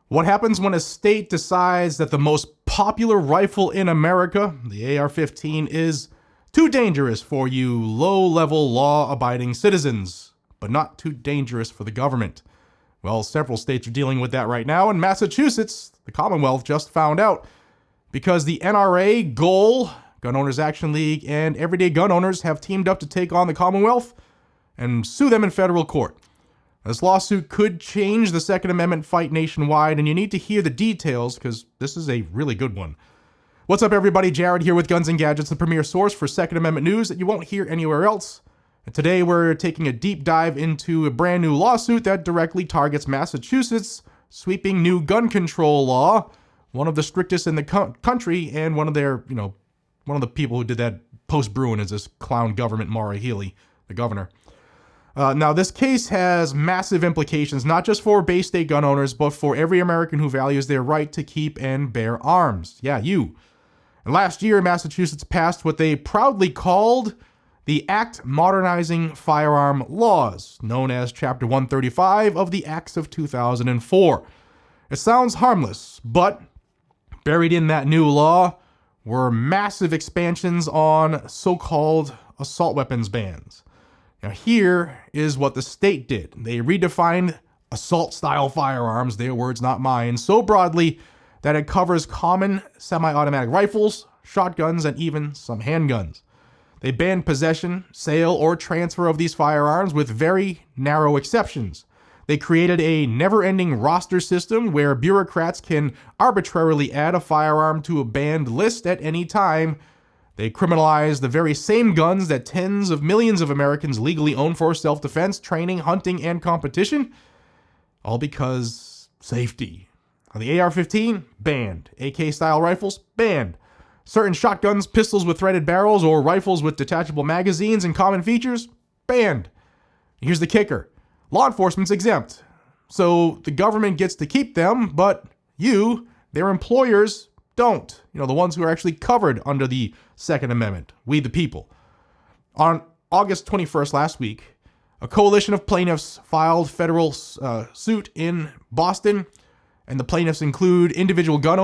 What happens when a state decides that the most popular rifle in America, the AR-15, is too dangerous for you low-level law-abiding citizens, but not too dangerous for the government? Well, several states are dealing with that right now, and Massachusetts, the Commonwealth, just found out because the NRA, GOAL, Gun Owners Action League, and everyday gun owners have teamed up to take on the Commonwealth and sue them in federal court. This lawsuit could change the Second Amendment fight nationwide, and you need to hear the details because this is a really good one. What's up, everybody? Jared here with Guns and Gadgets, the premier source for Second Amendment news that you won't hear anywhere else. And today we're taking a deep dive into a brand new lawsuit that directly targets Massachusetts' sweeping new gun control law, one of the strictest in the country, and one of the people who did that post-Bruin is this clown government, Maura Healey, the governor. Now, this case has massive implications, not just for Bay State gun owners, but for every American who values their right to keep and bear arms. Yeah, you. And last year, Massachusetts passed what they proudly called the Act Modernizing Firearm Laws, known as Chapter 135 of the Acts of 2004. It sounds harmless, but buried in that new law were massive expansions on so-called assault weapons bans. Now, here is what the state did. They redefined assault-style firearms, their words, not mine, so broadly that it covers common semi-automatic rifles, shotguns, and even some handguns. They banned possession, sale, or transfer of these firearms with very narrow exceptions. They created a never-ending roster system where bureaucrats can arbitrarily add a firearm to a banned list at any time. They criminalized the very same guns that tens of millions of Americans legally own for self-defense, training, hunting, and competition. All because safety. The AR-15, banned. AK-style rifles, banned. Certain shotguns, pistols with threaded barrels, or rifles with detachable magazines and common features, banned. Here's the kicker. Law enforcement's exempt. So the government gets to keep them, but you, their employers, don't. The ones who are actually covered under the Second Amendment. We the people. On August 21st last week, a coalition of plaintiffs filed federal suit in Boston, and the plaintiffs include individual gun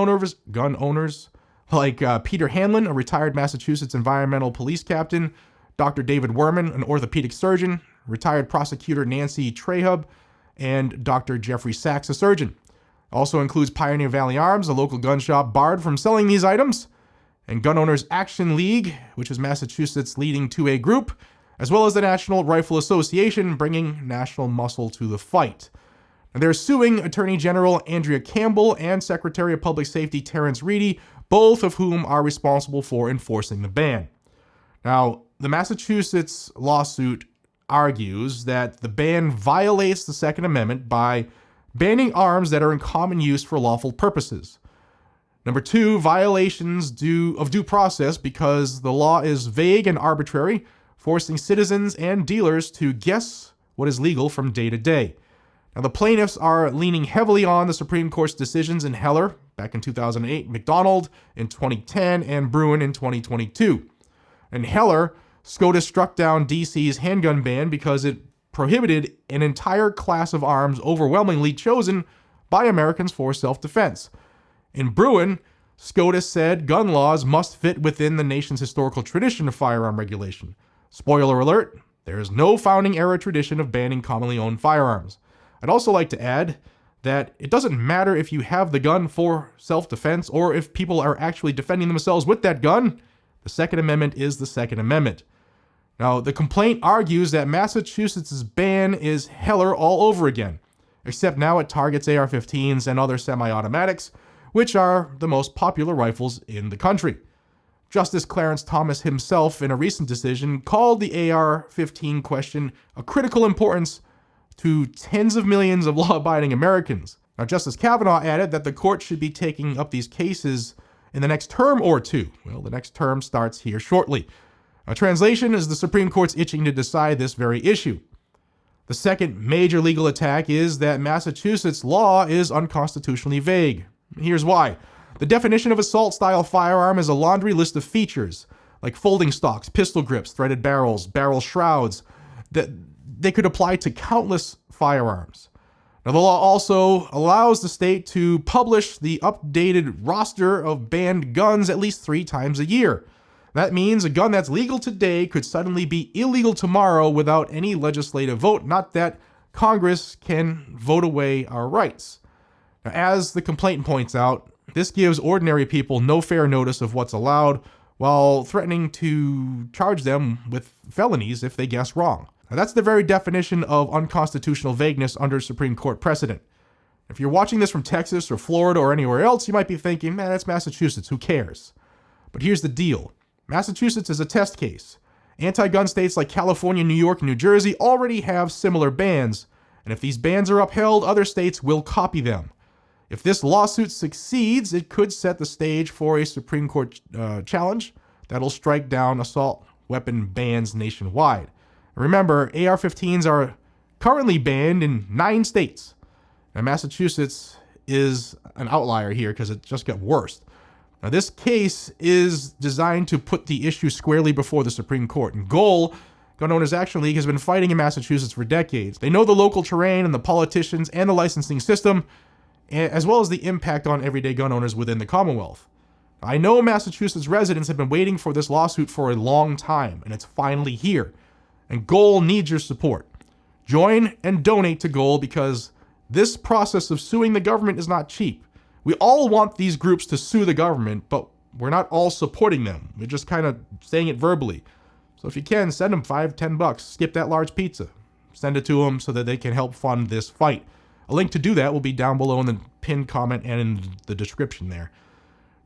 owners like Peter Hanlon, a retired Massachusetts environmental police captain, Dr. David Werman, an orthopedic surgeon, retired prosecutor Nancy Trahub, and Dr. Jeffrey Sachs, a surgeon. Also includes Pioneer Valley Arms, a local gun shop barred from selling these items, and Gun Owners Action League, which is Massachusetts' leading 2A group, as well as the National Rifle Association, bringing national muscle to the fight. And they're suing Attorney General Andrea Campbell and Secretary of Public Safety Terrence Reidy, both of whom are responsible for enforcing the ban. Now, the Massachusetts lawsuit argues that the ban violates the Second Amendment by banning arms that are in common use for lawful purposes. Number two, violations of due process because the law is vague and arbitrary, forcing citizens and dealers to guess what is legal from day to day. Now, the plaintiffs are leaning heavily on the Supreme Court's decisions in Heller back in 2008, McDonald in 2010, and Bruin in 2022. In Heller, SCOTUS struck down DC's handgun ban because it prohibited an entire class of arms overwhelmingly chosen by Americans for self-defense. In Bruin, SCOTUS said gun laws must fit within the nation's historical tradition of firearm regulation. Spoiler alert, there is no founding-era tradition of banning commonly owned firearms. I'd also like to add that it doesn't matter if you have the gun for self-defense or if people are actually defending themselves with that gun. The Second Amendment is the Second Amendment. Now, the complaint argues that Massachusetts' ban is Heller all over again, except now it targets AR-15s and other semi-automatics, which are the most popular rifles in the country. Justice Clarence Thomas himself, in a recent decision, called the AR-15 question a critical importance to tens of millions of law-abiding Americans. Now, Justice Kavanaugh added that the court should be taking up these cases in the next term or two. Well, the next term starts here shortly. A translation is the Supreme Court's itching to decide this very issue. The second major legal attack is that Massachusetts law is unconstitutionally vague. Here's why. The definition of assault-style firearm is a laundry list of features, like folding stocks, pistol grips, threaded barrels, barrel shrouds, that they could apply to countless firearms. Now, the law also allows the state to publish the updated roster of banned guns at least 3 times a year. That means a gun that's legal today could suddenly be illegal tomorrow without any legislative vote, not that Congress can vote away our rights. Now, as the complaint points out, this gives ordinary people no fair notice of what's allowed while threatening to charge them with felonies if they guess wrong. Now, that's the very definition of unconstitutional vagueness under Supreme Court precedent. If you're watching this from Texas or Florida or anywhere else, you might be thinking, man, that's Massachusetts, who cares? But here's the deal. Massachusetts is a test case. Anti-gun states like California, New York, and New Jersey already have similar bans, and if these bans are upheld, other states will copy them. If this lawsuit succeeds, it could set the stage for a Supreme Court challenge that'll strike down assault weapon bans nationwide. Remember, AR-15s are currently banned in 9 states. Now, Massachusetts is an outlier here because it just got worse. Now, this case is designed to put the issue squarely before the Supreme Court. And GOAL, Gun Owners Action League, has been fighting in Massachusetts for decades. They know the local terrain and the politicians and the licensing system, as well as the impact on everyday gun owners within the Commonwealth. I know Massachusetts residents have been waiting for this lawsuit for a long time, and it's finally here. And GOAL needs your support. Join and donate to GOAL because this process of suing the government is not cheap. We all want these groups to sue the government, but we're not all supporting them. We're just kind of saying it verbally. So if you can, send them $5-10. Skip that large pizza. Send it to them so that they can help fund this fight. A link to do that will be down below in the pinned comment and in the description there.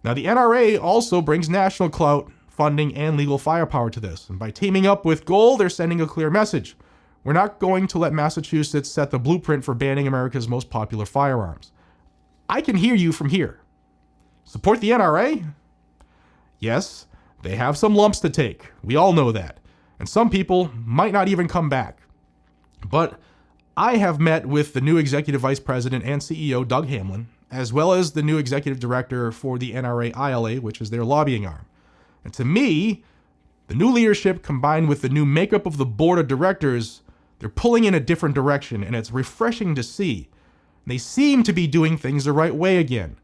Now, the NRA also brings national clout, funding, and legal firepower to this. And by teaming up with GOAL, they're sending a clear message. We're not going to let Massachusetts set the blueprint for banning America's most popular firearms. I can hear you from here. Support the NRA? Yes, they have some lumps to take. We all know that. And some people might not even come back. But I have met with the new Executive Vice President and CEO, Doug Hamlin, as well as the new Executive Director for the NRA ILA, which is their lobbying arm. And to me, the new leadership combined with the new makeup of the board of directors, they're pulling in a different direction, and it's refreshing to see. They seem to be doing things the right way again.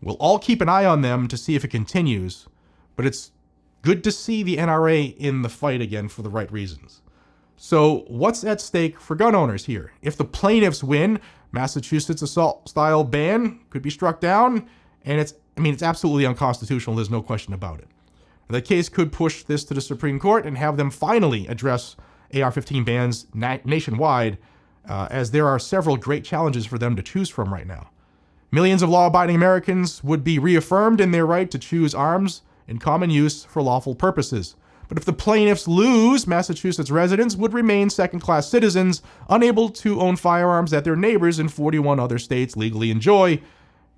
We'll all keep an eye on them to see if it continues, but it's good to see the NRA in the fight again for the right reasons. So what's at stake for gun owners here? If the plaintiffs win, Massachusetts assault-style ban could be struck down, and it's absolutely unconstitutional. There's no question about it. The case could push this to the Supreme Court and have them finally address AR-15 bans nationwide, as there are several great challenges for them to choose from right now. Millions of law-abiding Americans would be reaffirmed in their right to choose arms in common use for lawful purposes. But if the plaintiffs lose, Massachusetts residents would remain second-class citizens, unable to own firearms that their neighbors in 41 other states legally enjoy,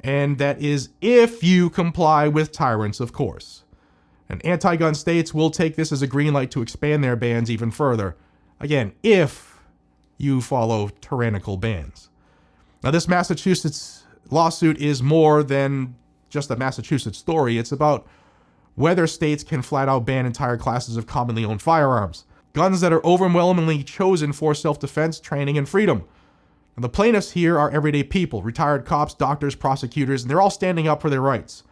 and that is if you comply with tyrants, of course. And anti-gun states will take this as a green light to expand their bans even further. Again, if you follow tyrannical bans. Now, this Massachusetts lawsuit is more than just a Massachusetts story. It's about whether states can flat out ban entire classes of commonly owned firearms, guns that are overwhelmingly chosen for self-defense, training, and freedom. And the plaintiffs here are everyday people, retired cops, doctors, prosecutors, and they're all standing up for their rights.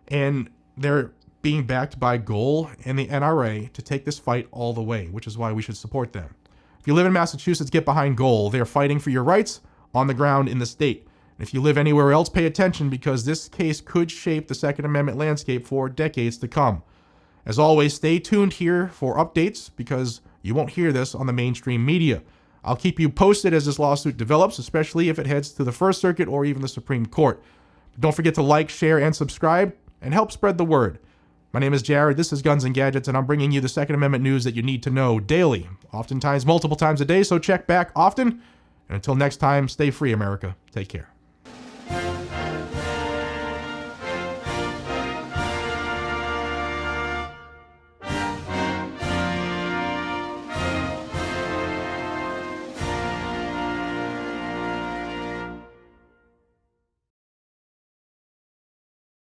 And they're being backed by GOAL and the NRA to take this fight all the way, which is why we should support them. If you live in Massachusetts, get behind GOAL. They are fighting for your rights on the ground in the state. And if you live anywhere else, pay attention because this case could shape the Second Amendment landscape for decades to come. As always, stay tuned here for updates because you won't hear this on the mainstream media. I'll keep you posted as this lawsuit develops, especially if it heads to the First Circuit or even the Supreme Court. But don't forget to like, share, and subscribe, and help spread the word. My name is Jared, this is Guns and Gadgets, and I'm bringing you the Second Amendment news that you need to know daily, oftentimes multiple times a day, so check back often. And until next time, stay free, America. Take care.